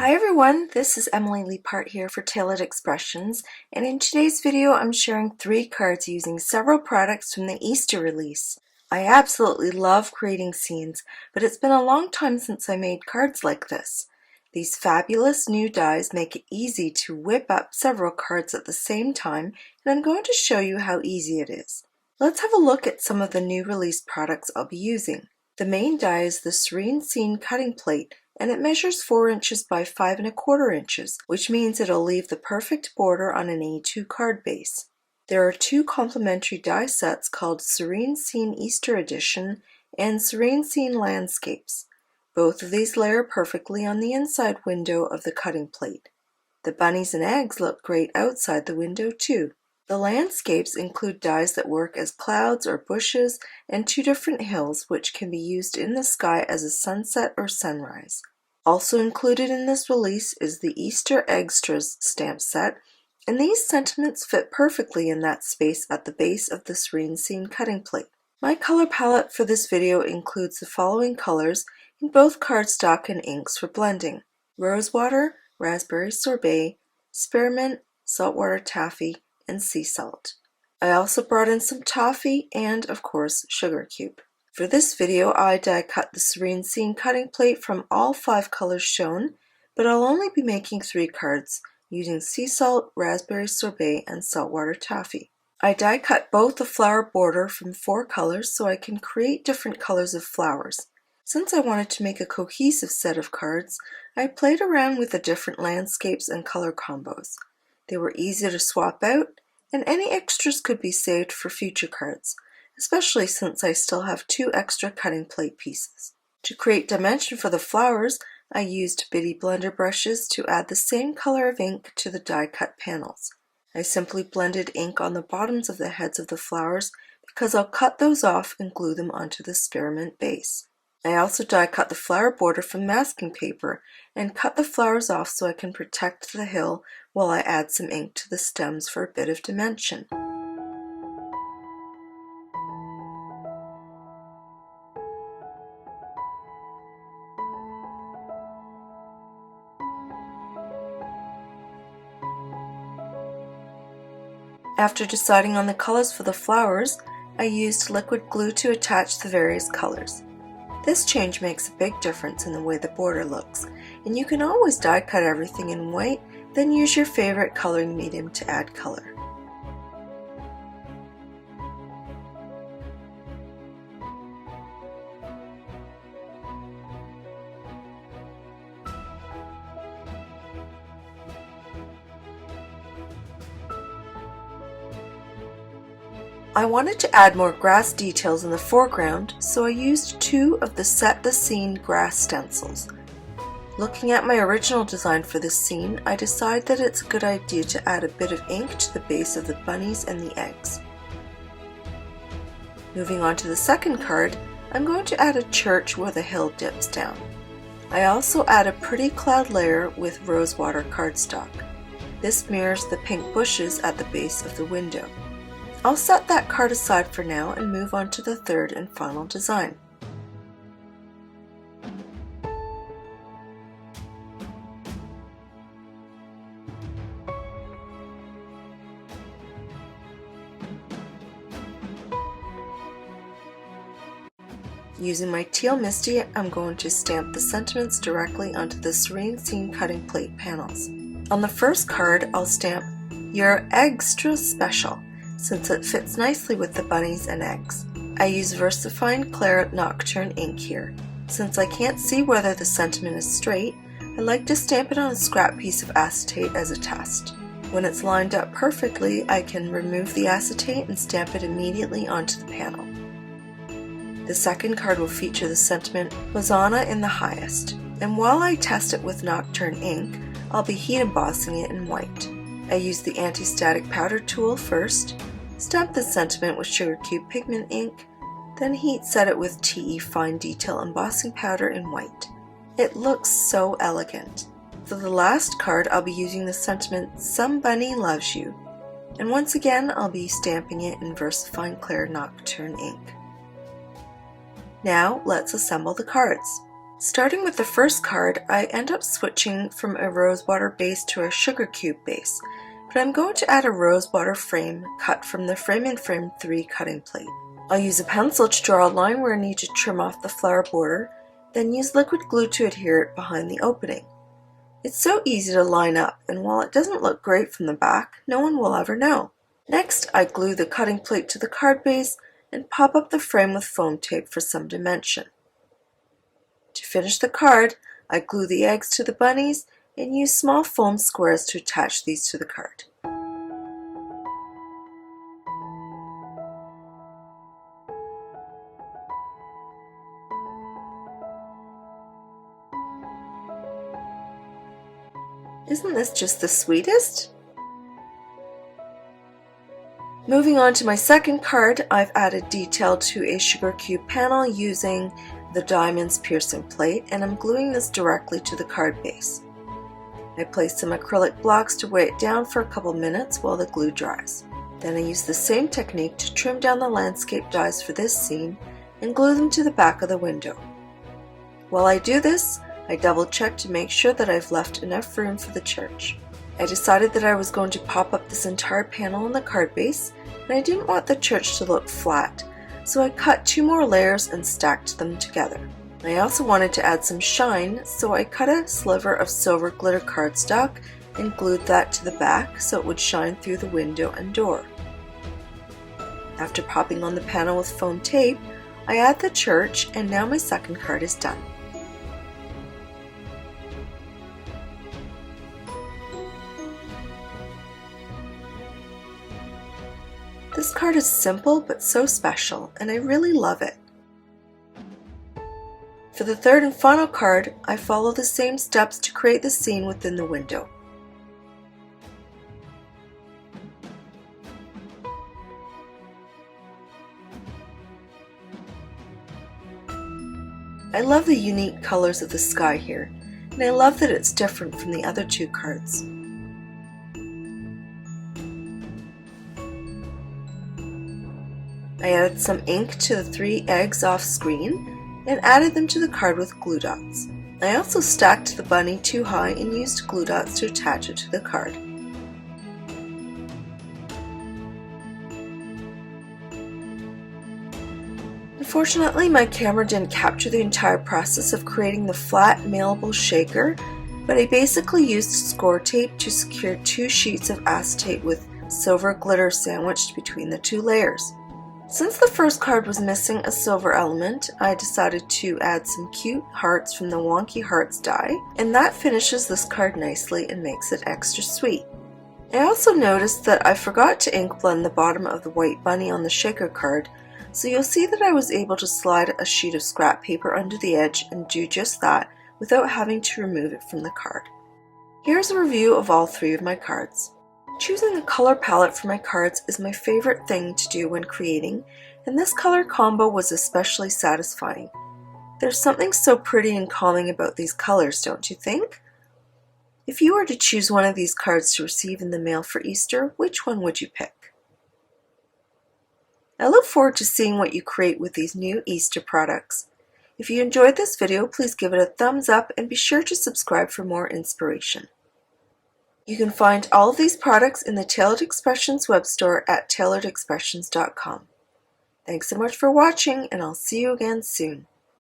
Hi everyone, this is Emily Leiphart here for Tailored Expressions, and in today's video I'm sharing 3 cards using several products from the Easter release. I absolutely love creating scenes, but it's been a long time since I made cards like this. These fabulous new dies make it easy to whip up several cards at the same time, and I'm going to show you how easy it is. Let's have a look at some of the new release products I'll be using. The main die is the Serene Scene cutting plate, and it measures 4 inches by 5 1/4 inches, which means it'll leave the perfect border on an A2 card base. There are 2 complementary die sets called Serene Scene Easter Edition and Serene Scene Landscapes. Both of these layer perfectly on the inside window of the cutting plate. The bunnies and eggs look great outside the window too. The landscapes include dies that work as clouds or bushes and 2 different hills which can be used in the sky as a sunset or sunrise. Also included in this release is the Easter Egg-stras stamp set, and these sentiments fit perfectly in that space at the base of the Serene Scene cutting plate. My color palette for this video includes the following colors in both cardstock and inks for blending: rosewater, raspberry sorbet, spearmint, saltwater taffy, and sea salt. I also brought in some toffee and, of course, sugar cube. For this video, I die cut the Serene Scene cutting plate from all 5 colors shown, but I'll only be making 3 cards using sea salt, raspberry sorbet, and saltwater taffy. I die cut both the flower border from 4 colors so I can create different colors of flowers. Since I wanted to make a cohesive set of cards, I played around with the different landscapes and color combos. They were easy to swap out, and any extras could be saved for future cards, especially since I still have 2 extra cutting plate pieces. To create dimension for the flowers, I used bitty blender brushes to add the same color of ink to the die cut panels. I simply blended ink on the bottoms of the heads of the flowers because I'll cut those off and glue them onto the spearmint base. I also die cut the flower border from masking paper and cut the flowers off so I can protect the hill while I add some ink to the stems for a bit of dimension. After deciding on the colors for the flowers, I used liquid glue to attach the various colors. This change makes a big difference in the way the border looks, and you can always die cut everything in white, then use your favorite coloring medium to add color. I wanted to add more grass details in the foreground, so I used 2 of the Set the Scene grass stencils. Looking at my original design for this scene, I decided that it's a good idea to add a bit of ink to the base of the bunnies and the eggs. Moving on to the second card, I'm going to add a church where the hill dips down. I also add a pretty cloud layer with rosewater cardstock. This mirrors the pink bushes at the base of the window. I'll set that card aside for now and move on to the third and final design. Using my teal Misty, I'm going to stamp the sentiments directly onto the Serene Scene cutting plate panels. On the first card, I'll stamp "Your Egg-stras Special," since it fits nicely with the bunnies and eggs. I use VersaFine Claret Nocturne ink here. Since I can't see whether the sentiment is straight, I like to stamp it on a scrap piece of acetate as a test. When it's lined up perfectly, I can remove the acetate and stamp it immediately onto the panel. The second card will feature the sentiment "Hosanna in the Highest," and while I test it with Nocturne ink, I'll be heat embossing it in white. I use the anti-static powder tool first, stamp the sentiment with Sugar Cube pigment ink, then heat set it with TE fine detail embossing powder in white. It looks so elegant. For the last card, I'll be using the sentiment "Some Bunny Loves You," and once again I'll be stamping it in VersaFine Claret Nocturne ink. Now let's assemble the cards. Starting with the first card, I end up switching from a rosewater base to a sugar cube base, but I'm going to add a rosewater frame cut from the Frame and Frame 3 cutting plate. I'll use a pencil to draw a line where I need to trim off the flower border, then use liquid glue to adhere it behind the opening. It's so easy to line up, and while it doesn't look great from the back, no one will ever know. Next, I glue the cutting plate to the card base and pop up the frame with foam tape for some dimension. To finish the card, I glue the eggs to the bunnies and use small foam squares to attach these to the card. Isn't this just the sweetest? Moving on to my second card, I've added detail to a sugar cube panel using the Diamonds piercing plate, and I'm gluing this directly to the card base. I place some acrylic blocks to weigh it down for a couple minutes while the glue dries. Then I use the same technique to trim down the landscape dies for this scene and glue them to the back of the window. While I do this, I double check to make sure that I've left enough room for the church. I decided that I was going to pop up this entire panel on the card base, and I didn't want the church to look flat, so I cut 2 more layers and stacked them together. I also wanted to add some shine, so I cut a sliver of silver glitter cardstock and glued that to the back so it would shine through the window and door. After popping on the panel with foam tape, I add the church, and now my second card is done. This card is simple but so special, and I really love it. For the third and final card, I follow the same steps to create the scene within the window. I love the unique colors of the sky here, and I love that it's different from the other 2 cards. I added some ink to the 3 eggs off screen and added them to the card with glue dots. I also stacked the bunny too high and used glue dots to attach it to the card. Unfortunately, my camera didn't capture the entire process of creating the flat, mailable shaker, but I basically used score tape to secure 2 sheets of acetate with silver glitter sandwiched between the 2 layers. Since the first card was missing a silver element, I decided to add some cute hearts from the Wonky Hearts die, and that finishes this card nicely and makes it extra sweet. I also noticed that I forgot to ink blend the bottom of the white bunny on the shaker card, so you'll see that I was able to slide a sheet of scrap paper under the edge and do just that without having to remove it from the card. Here's a review of all 3 of my cards. Choosing a color palette for my cards is my favorite thing to do when creating, and this color combo was especially satisfying. There's something so pretty and calming about these colors, don't you think? If you were to choose one of these cards to receive in the mail for Easter, which one would you pick? I look forward to seeing what you create with these new Easter products. If you enjoyed this video, please give it a thumbs up and be sure to subscribe for more inspiration. You can find all of these products in the Tailored Expressions web store at tailoredexpressions.com. Thanks so much for watching, and I'll see you again soon.